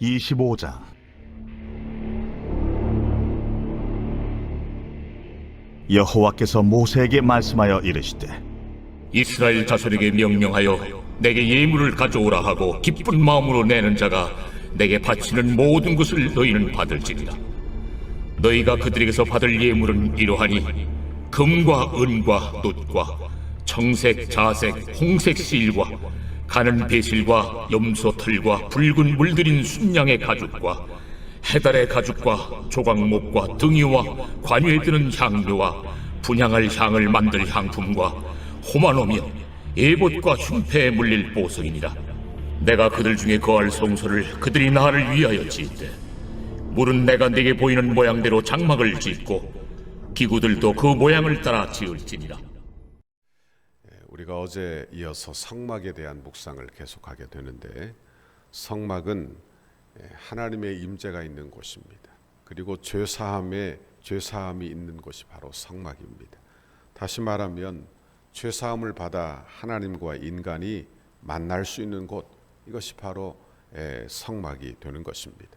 25장. 여호와께서 모세에게 말씀하여 이르시되, 이스라엘 자손에게 명령하여 내게 예물을 가져오라 하고 기쁜 마음으로 내는 자가 내게 바치는 모든 것을 너희는 받을지니라. 너희가 그들에게서 받을 예물은 이러하니 금과 은과 놋과 청색, 자색, 홍색 실과 가는 배실과 염소 털과 붉은 물들인 순양의 가죽과 해달의 가죽과 조각목과 등이와 관유에 드는 향료와 분향할 향을 만들 향품과 호마노며 에봇과 흉패에 물릴 보석이니라. 내가 그들 중에 거할 성소를 그들이 나를 위하여 짓되 물은 내가 네게 보이는 모양대로 장막을 짓고 기구들도 그 모양을 따라 지을지니라. 우리가 어제 이어서 성막에 대한 묵상을 계속하게 되는데, 성막은 하나님의 임재가 있는 곳입니다. 그리고 죄사함이 있는 곳이 바로 성막입니다. 다시 말하면 죄사함을 받아 하나님과 인간이 만날 수 있는 곳, 이것이 바로 성막이 되는 것입니다.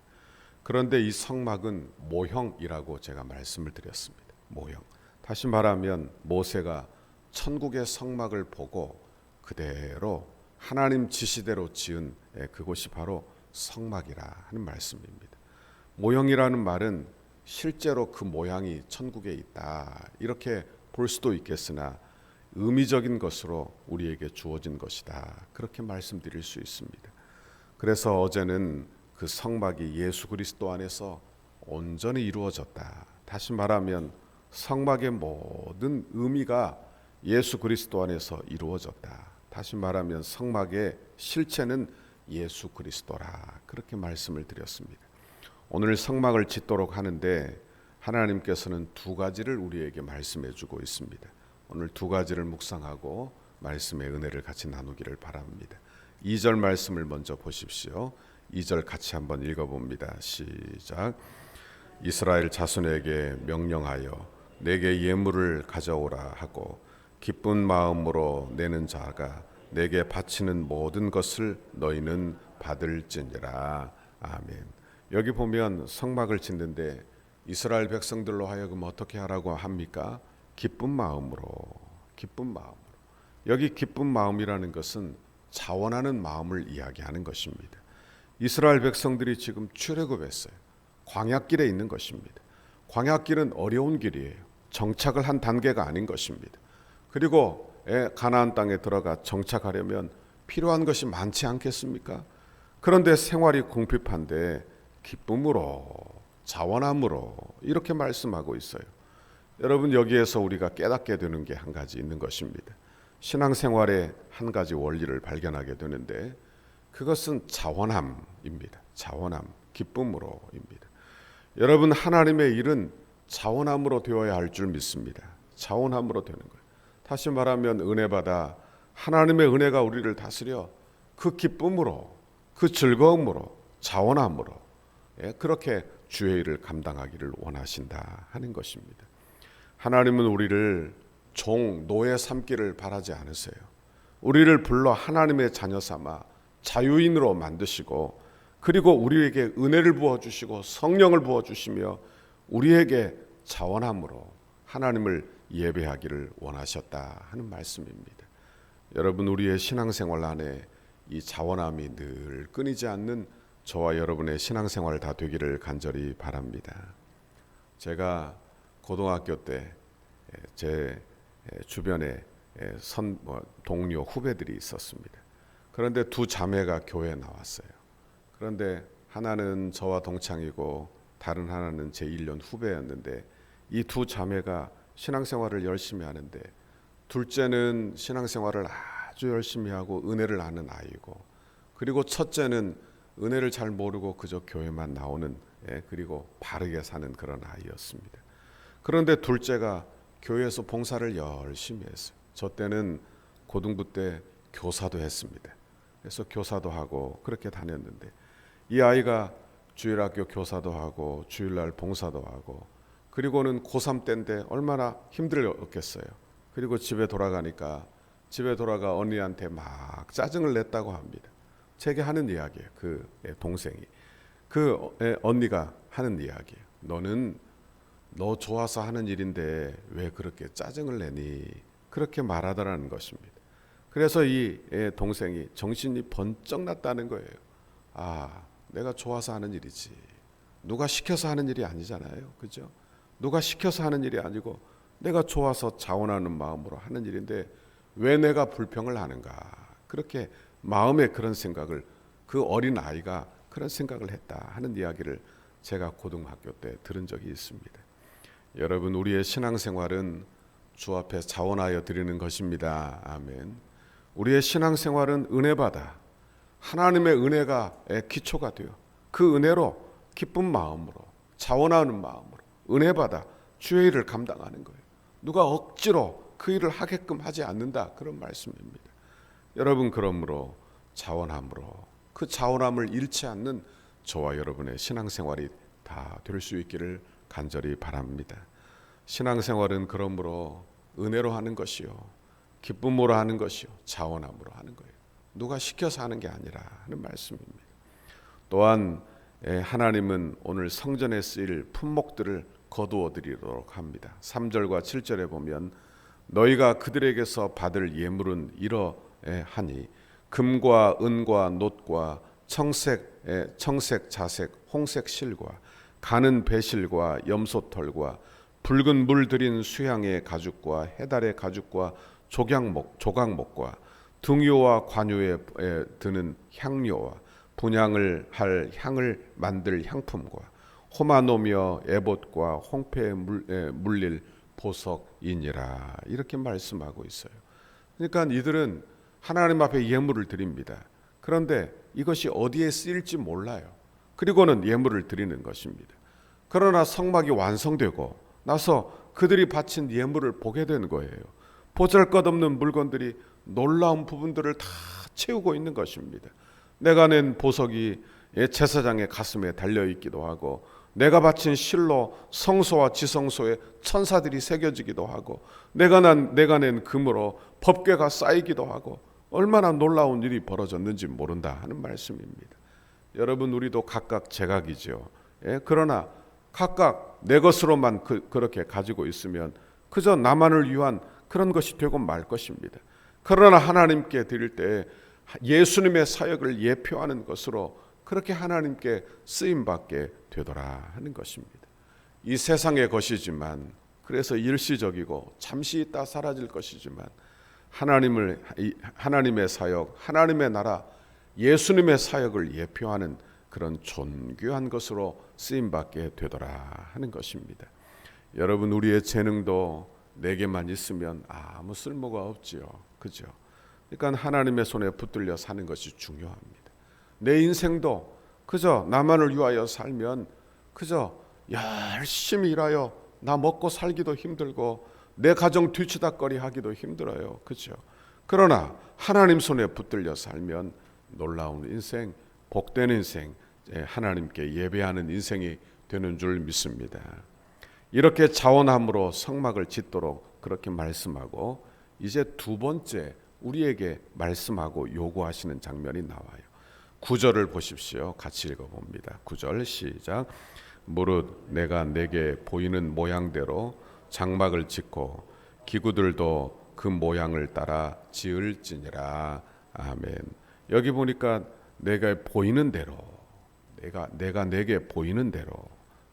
그런데 이 성막은 모형이라고 제가 말씀을 드렸습니다. 모형. 다시 말하면 모세가 천국의 성막을 보고 그대로 하나님 지시대로 지은 그곳이 바로 성막이라 하는 말씀입니다. 모형이라는 말은 실제로 그 모양이 천국에 있다, 이렇게 볼 수도 있겠으나 의미적인 것으로 우리에게 주어진 것이다, 그렇게 말씀드릴 수 있습니다. 그래서 어제는 그 성막이 예수 그리스도 안에서 온전히 이루어졌다, 다시 말하면 성막의 모든 의미가 예수 그리스도 안에서 이루어졌다, 다시 말하면 성막의 실체는 예수 그리스도라, 그렇게 말씀을 드렸습니다. 오늘 성막을 짓도록 하는데 하나님께서는 두 가지를 우리에게 말씀해 주고 있습니다. 오늘 두 가지를 묵상하고 말씀의 은혜를 같이 나누기를 바랍니다. 2절 말씀을 먼저 보십시오. 2절 같이 한번 읽어봅니다. 시작. 이스라엘 자손에게 명령하여 내게 예물을 가져오라 하고 기쁜 마음으로 내는 자가 내게 바치는 모든 것을 너희는 받을지니라. 아멘. 여기 보면 성막을 짓는데 이스라엘 백성들로 하여금 어떻게 하라고 합니까? 기쁜 마음으로. 여기 기쁜 마음이라는 것은 자원하는 마음을 이야기하는 것입니다. 이스라엘 백성들이 지금 출애굽했어요. 광야길에 있는 것입니다. 광야길은 어려운 길이에요. 정착을 한 단계가 아닌 것입니다. 그리고 가나안 땅에 들어가 정착하려면 필요한 것이 많지 않겠습니까? 그런데 생활이 궁핍한데 기쁨으로, 자원함으로 이렇게 말씀하고 있어요. 여러분, 여기에서 우리가 깨닫게 되는 게 한 가지 있는 것입니다. 신앙생활의 한 가지 원리를 발견하게 되는데 그것은 자원함입니다. 자원함, 기쁨으로입니다. 여러분, 하나님의 일은 자원함으로 되어야 할 줄 믿습니다. 자원함으로 되는 거예요. 다시 말하면 은혜 받아 하나님의 은혜가 우리를 다스려 그 기쁨으로, 그 즐거움으로, 자원함으로 그렇게 주의 일을 감당하기를 원하신다 하는 것입니다. 하나님은 우리를 종, 노예 삼기를 바라지 않으세요. 우리를 불러 하나님의 자녀 삼아 자유인으로 만드시고 그리고 우리에게 은혜를 부어주시고 성령을 부어주시며 우리에게 자원함으로 하나님을 예배하기를 원하셨다 하는 말씀입니다. 여러분, 우리의 신앙생활 안에 이 자원함이 늘 끊이지 않는 저와 여러분의 신앙생활 다 되기를 간절히 바랍니다. 제가 고등학교 때 제 주변에 동료 후배들이 있었습니다. 그런데 두 자매가 교회에 나왔어요. 그런데 하나는 저와 동창이고 다른 하나는 제 1년 후배였는데 이 두 자매가 신앙생활을 열심히 하는데 둘째는 신앙생활을 아주 열심히 하고 은혜를 아는 아이고, 그리고 첫째는 은혜를 잘 모르고 그저 교회만 나오는 그리고 바르게 사는 그런 아이였습니다. 그런데 둘째가 교회에서 봉사를 열심히 했어요. 저 때는 고등부 때 교사도 했습니다. 그래서 교사도 하고 그렇게 다녔는데 이 아이가 주일학교 교사도 하고 주일날 봉사도 하고 그리고는 고3 때인데 얼마나 힘들었겠어요. 그리고 집에 돌아가 언니한테 막 짜증을 냈다고 합니다. 제게 하는 이야기예요. 그 동생이. 언니가 하는 이야기예요. 너는 너 좋아서 하는 일인데 왜 그렇게 짜증을 내니? 그렇게 말하더라는 것입니다. 그래서 이 동생이 정신이 번쩍 났다는 거예요. 아, 내가 좋아서 하는 일이지. 누가 시켜서 하는 일이 아니잖아요. 그죠? 누가 시켜서 하는 일이 아니고 내가 좋아서 자원하는 마음으로 하는 일인데 왜 내가 불평을 하는가? 그렇게 마음에 그런 생각을, 그 어린 아이가 그런 생각을 했다 하는 이야기를 제가 고등학교 때 들은 적이 있습니다. 여러분, 우리의 신앙생활은 주 앞에 자원하여 드리는 것입니다. 아멘. 우리의 신앙생활은 은혜받아 하나님의 은혜가 기초가 되어 그 은혜로 기쁜 마음으로 자원하는 마음으로 은혜받아 주의 일을 감당하는 거예요. 누가 억지로 그 일을 하게끔 하지 않는다, 그런 말씀입니다. 여러분, 그러므로 자원함으로 그 자원함을 잃지 않는 저와 여러분의 신앙생활이 다 될 수 있기를 간절히 바랍니다. 신앙생활은 그러므로 은혜로 하는 것이요, 기쁨으로 하는 것이요, 자원함으로 하는 거예요. 누가 시켜서 하는 게 아니라 하는 말씀입니다. 또한 하나님은 오늘 성전에 쓰일 품목들을 거두어 드리도록 합니다. 3절과 7절에 보면 너희가 그들에게서 받을 예물은 이러하니 금과 은과 놋과 청색 자색 홍색 실과 가는 배실과 염소털과 붉은 물 들인 수향의 가죽과 해달의 가죽과 조각목과 등유와 관유에 드는 향료와 분향을 할 향을 만들 향품과 호마노며 에봇과 홍패에 물릴 보석이니라, 이렇게 말씀하고 있어요. 그러니까 이들은 하나님 앞에 예물을 드립니다. 그런데 이것이 어디에 쓰일지 몰라요. 그리고는 예물을 드리는 것입니다. 그러나 성막이 완성되고 나서 그들이 바친 예물을 보게 된 거예요. 보잘것없는 물건들이 놀라운 부분들을 다 채우고 있는 것입니다. 내가 낸 보석이 제사장의 가슴에 달려있기도 하고, 내가 바친 실로 성소와 지성소에 천사들이 새겨지기도 하고, 내가 낸 금으로 법궤가 쌓이기도 하고, 얼마나 놀라운 일이 벌어졌는지 모른다 하는 말씀입니다. 여러분, 우리도 각각 제각이죠. 그러나 각각 내 것으로만 그렇게 가지고 있으면 그저 나만을 위한 그런 것이 되고 말 것입니다. 그러나 하나님께 드릴 때 예수님의 사역을 예표하는 것으로 그렇게 하나님께 쓰임받게 되더라 하는 것입니다. 이 세상의 것이지만, 그래서 일시적이고 잠시 있다 사라질 것이지만, 하나님의 사역, 하나님의 나라, 예수님의 사역을 예표하는 그런 존귀한 것으로 쓰임받게 되더라 하는 것입니다. 여러분, 우리의 재능도 내게만 있으면 아무 쓸모가 없지요. 그죠? 그러니까 하나님의 손에 붙들려 사는 것이 중요합니다. 내 인생도 그저 나만을 위하여 살면 그저 열심히 일하여 나 먹고 살기도 힘들고 내 가정 뒤치다꺼리 하기도 힘들어요. 그죠? 그러나 하나님 손에 붙들려 살면 놀라운 인생, 복된 인생, 하나님께 예배하는 인생이 되는 줄 믿습니다. 이렇게 자원함으로 성막을 짓도록 그렇게 말씀하고, 이제 두 번째 우리에게 말씀하고 요구하시는 장면이 나와요. 9절을 보십시오. 같이 읽어봅니다. 9절 시작. 무릇 내가 내게 보이는 모양대로 장막을 짓고 기구들도 그 모양을 따라 지을지니라. 아멘. 여기 보니까 내가 보이는 대로, 내가 내게 보이는 대로,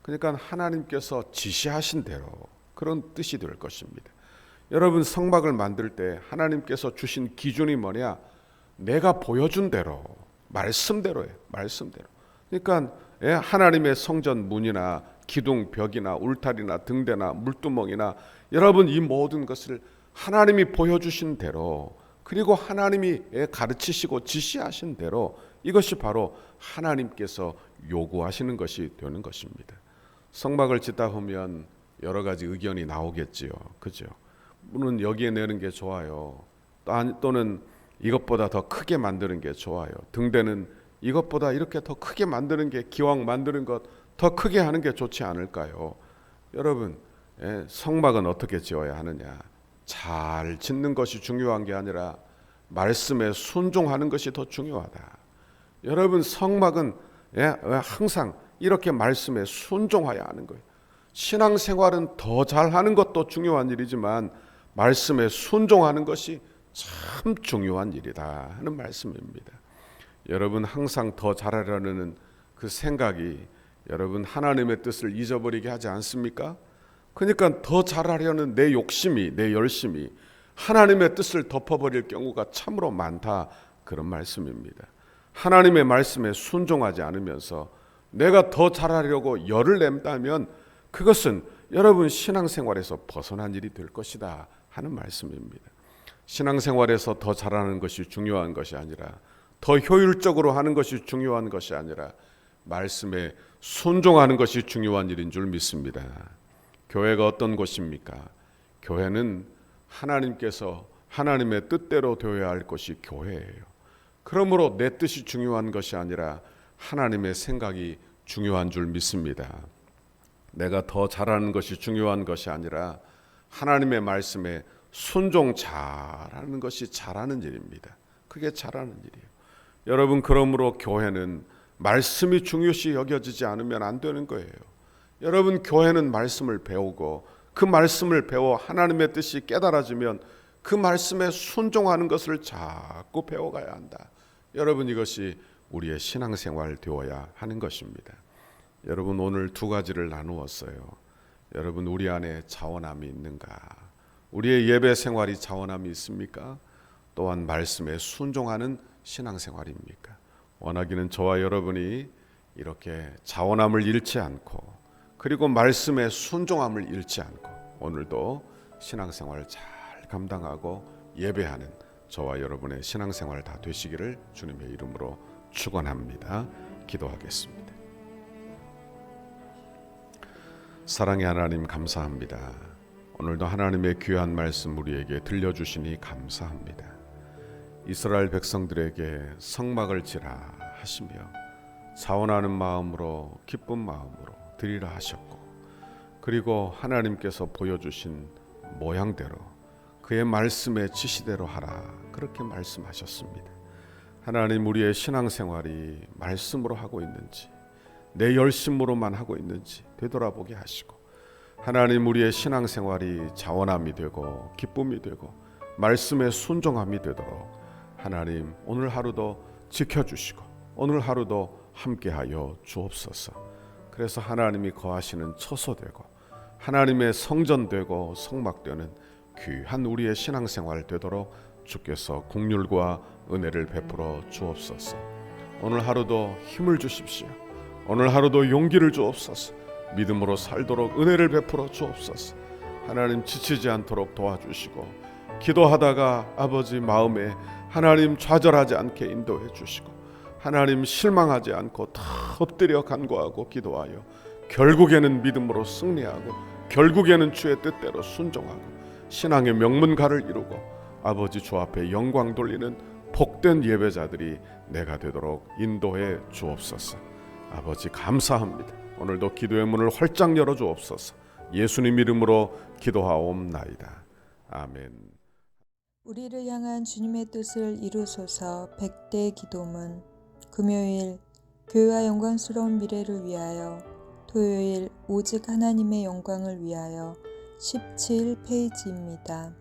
그러니까 하나님께서 지시하신 대로 그런 뜻이 될 것입니다. 여러분, 성막을 만들 때 하나님께서 주신 기준이 뭐냐? 내가 보여준 대로, 말씀대로예요. 말씀대로. 그러니까 하나님의 성전 문이나 기둥 벽이나 울타리나 등대나 물두멍이나 여러분, 이 모든 것을 하나님이 보여주신 대로, 그리고 하나님이 가르치시고 지시하신 대로, 이것이 바로 하나님께서 요구하시는 것이 되는 것입니다. 성막을 짓다 보면 여러 가지 의견이 나오겠지요. 그죠? 물론 여기에 내는 게 좋아요. 또는 이것보다 더 크게 만드는 게 좋아요. 등대는 이것보다 이렇게 더 크게 만드는 게, 기왕 만드는 것 더 크게 하는 게 좋지 않을까요? 여러분, 성막은 어떻게 지어야 하느냐? 잘 짓는 것이 중요한 게 아니라 말씀에 순종하는 것이 더 중요하다. 여러분, 성막은 항상 이렇게 말씀에 순종하여야 하는 거예요. 신앙생활은 더 잘하는 것도 중요한 일이지만 말씀에 순종하는 것이 참 중요한 일이다 하는 말씀입니다. 여러분 항상 더 잘하려는 그 생각이 여러분 하나님의 뜻을 잊어버리게 하지 않습니까? 그러니까 더 잘하려는 내 욕심이, 내 열심이 하나님의 뜻을 덮어버릴 경우가 참으로 많다, 그런 말씀입니다. 하나님의 말씀에 순종하지 않으면서 내가 더 잘하려고 열을 낸다면 그것은 여러분 신앙생활에서 벗어난 일이 될 것이다 하는 말씀입니다. 신앙생활에서 더 잘하는 것이 중요한 것이 아니라, 더 효율적으로 하는 것이 중요한 것이 아니라 말씀에 순종하는 것이 중요한 일인 줄 믿습니다. 교회가 어떤 곳입니까? 교회는 하나님께서 하나님의 뜻대로 되어야 할 것이 교회예요. 그러므로 내 뜻이 중요한 것이 아니라 하나님의 생각이 중요한 줄 믿습니다. 내가 더 잘하는 것이 중요한 것이 아니라 하나님의 말씀에 순종 잘하는 것이 잘하는 일입니다. 그게 잘하는 일이에요. 여러분, 그러므로 교회는 말씀이 중요시 여겨지지 않으면 안 되는 거예요. 여러분, 교회는 말씀을 배우고 그 말씀을 배워 하나님의 뜻이 깨달아지면 그 말씀에 순종하는 것을 자꾸 배워가야 한다. 여러분, 이것이 우리의 신앙생활 되어야 하는 것입니다. 여러분, 오늘 두 가지를 나누었어요. 여러분, 우리 안에 자원함이 있는가? 우리의 예배 생활이 자원함이 있습니까? 또한 말씀에 순종하는 신앙생활입니까? 원하기는 저와 여러분이 이렇게 자원함을 잃지 않고 그리고 말씀에 순종함을 잃지 않고 오늘도 신앙생활을 잘 감당하고 예배하는 저와 여러분의 신앙생활 다 되시기를 주님의 이름으로 축원합니다. 기도하겠습니다. 사랑의 하나님, 감사합니다. 오늘도 하나님의 귀한 말씀 우리에게 들려주시니 감사합니다. 이스라엘 백성들에게 성막을 지라 하시며 자원하는 마음으로 기쁜 마음으로 드리라 하셨고, 그리고 하나님께서 보여주신 모양대로 그의 말씀의 지시대로 하라, 그렇게 말씀하셨습니다. 하나님, 우리의 신앙생활이 말씀으로 하고 있는지 내 열심으로만 하고 있는지 되돌아보게 하시고, 하나님, 우리의 신앙생활이 자원함이 되고 기쁨이 되고 말씀에 순종함이 되도록 하나님 오늘 하루도 지켜주시고 오늘 하루도 함께하여 주옵소서. 그래서 하나님이 거하시는 처소되고 하나님의 성전되고 성막되는 귀한 우리의 신앙생활 되도록 주께서 긍휼과 은혜를 베풀어 주옵소서. 오늘 하루도 힘을 주십시오. 오늘 하루도 용기를 주옵소서. 믿음으로 살도록 은혜를 베풀어 주옵소서. 하나님, 지치지 않도록 도와주시고 기도하다가 아버지 마음에 하나님 좌절하지 않게 인도해 주시고 하나님 실망하지 않고 다 엎드려 간구하고 기도하여 결국에는 믿음으로 승리하고 결국에는 주의 뜻대로 순종하고 신앙의 명문가를 이루고 아버지 주 앞에 영광 돌리는 복된 예배자들이 내가 되도록 인도해 주옵소서. 아버지, 감사합니다. 오늘도 기도의 문을 활짝 열어 주옵소서. 예수님 이름으로 기도하옵나이다. 아멘. 우리를 향한 주님의 뜻을 이루소서. 100대 기도문. 금요일 교회와 영광스러운 미래를 위하여, 토요일 오직 하나님의 영광을 위하여 17페이지입니다.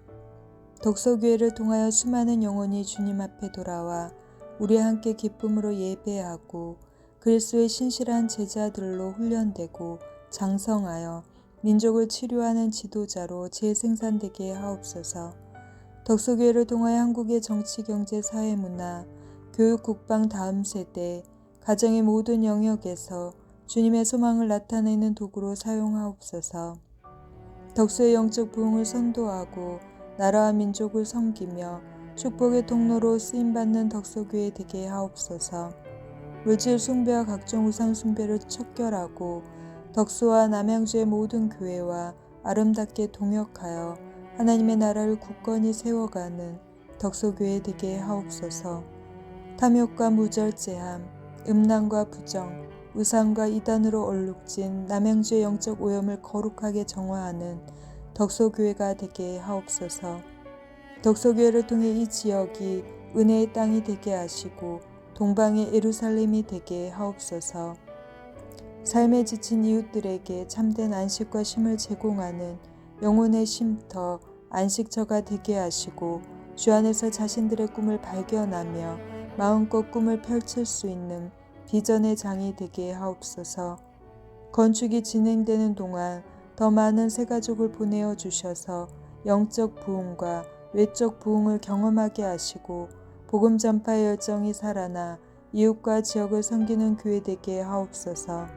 덕소교회를 통하여 수많은 영혼이 주님 앞에 돌아와 우리와 함께 기쁨으로 예배하고 그리스도의 신실한 제자들로 훈련되고 장성하여 민족을 치료하는 지도자로 재생산되게 하옵소서. 덕소교회를 통하여 한국의 정치, 경제, 사회, 문화, 교육, 국방 다음 세대, 가정의 모든 영역에서 주님의 소망을 나타내는 도구로 사용하옵소서. 덕소의 영적 부흥을 선도하고 나라와 민족을 섬기며 축복의 통로로 쓰임받는 덕소교회 되게 하옵소서. 물질 숭배와 각종 우상 숭배를 척결하고 덕소와 남양주의 모든 교회와 아름답게 동역하여 하나님의 나라를 굳건히 세워가는 덕소교회 되게 하옵소서. 탐욕과 무절제함, 음란과 부정, 우상과 이단으로 얼룩진 남양주의 영적 오염을 거룩하게 정화하는 덕소교회가 되게 하옵소서. 덕소교회를 통해 이 지역이 은혜의 땅이 되게 하시고 동방의 예루살렘이 되게 하옵소서. 삶에 지친 이웃들에게 참된 안식과 쉼을 제공하는 영혼의 쉼터 안식처가 되게 하시고 주 안에서 자신들의 꿈을 발견하며 마음껏 꿈을 펼칠 수 있는 비전의 장이 되게 하옵소서. 건축이 진행되는 동안 더 많은 새가족을 보내어 주셔서 영적 부흥과 외적 부흥을 경험하게 하시고 복음 전파의 열정이 살아나 이웃과 지역을 섬기는 교회 되게 하옵소서.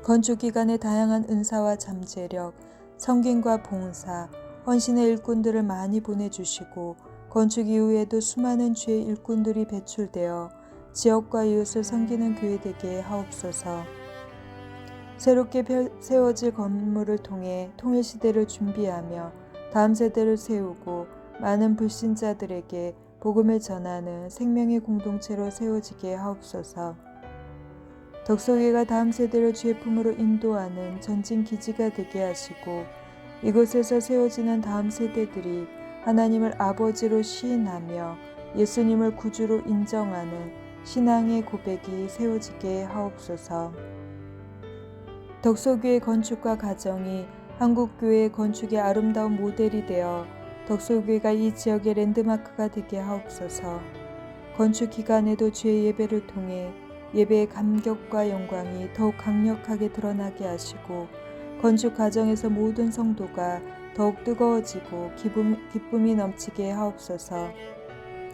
건축 기간에 다양한 은사와 잠재력, 섬김과 봉사, 헌신의 일꾼들을 많이 보내주시고 건축 이후에도 수많은 주의 일꾼들이 배출되어 지역과 이웃을 섬기는 교회 되게 하옵소서. 새롭게 세워질 건물을 통해 통일시대를 준비하며 다음 세대를 세우고 많은 불신자들에게 복음을 전하는 생명의 공동체로 세워지게 하옵소서. 덕소교회가 다음 세대를 주의 품으로 인도하는 전진 기지가 되게 하시고 이곳에서 세워지는 다음 세대들이 하나님을 아버지로 시인하며 예수님을 구주로 인정하는 신앙의 고백이 세워지게 하옵소서. 덕소교회 건축과 가정이 한국교회의 건축의 아름다운 모델이 되어 덕소교회가 이 지역의 랜드마크가 되게 하옵소서. 건축 기간에도 주의 예배를 통해 예배의 감격과 영광이 더욱 강력하게 드러나게 하시고 건축 과정에서 모든 성도가 더욱 뜨거워지고 기쁨이 넘치게 하옵소서.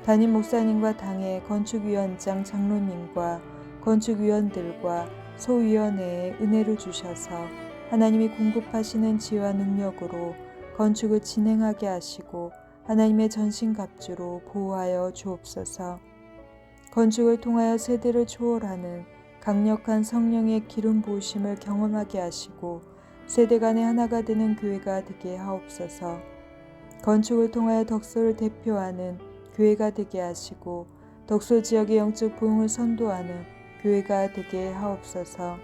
담임 목사님과 당의 건축위원장 장로님과 건축위원들과 소위원회에 은혜를 주셔서 하나님이 공급하시는 지혜와 능력으로 건축을 진행하게 하시고 하나님의 전신갑주로 보호하여 주옵소서. 건축을 통하여 세대를 초월하는 강력한 성령의 기름 부으심을 경험하게 하시고 세대 간의 하나가 되는 교회가 되게 하옵소서. 건축을 통하여 덕소를 대표하는 교회가 되게 하시고 덕소 지역의 영적 부흥을 선도하는 교회가 되게 하옵소서.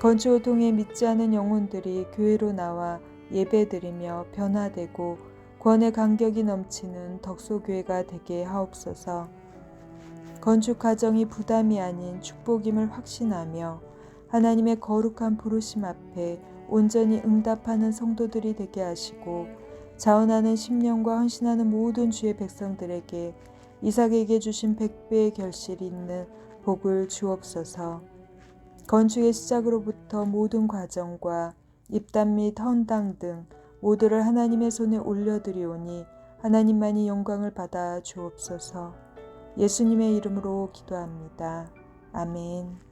건축을 통해 믿지 않은 영혼들이 교회로 나와 예배드리며 변화되고 구원의 감격이 넘치는 덕소교회가 되게 하옵소서. 건축 과정이 부담이 아닌 축복임을 확신하며 하나님의 거룩한 부르심 앞에 온전히 응답하는 성도들이 되게 하시고 자원하는 심령과 헌신하는 모든 주의 백성들에게 이삭에게 주신 100배의 결실이 있는 복을 주옵소서. 건축의 시작으로부터 모든 과정과 입담 및 헌당 등 모두를 하나님의 손에 올려드리오니 하나님만이 영광을 받아 주옵소서. 예수님의 이름으로 기도합니다. 아멘.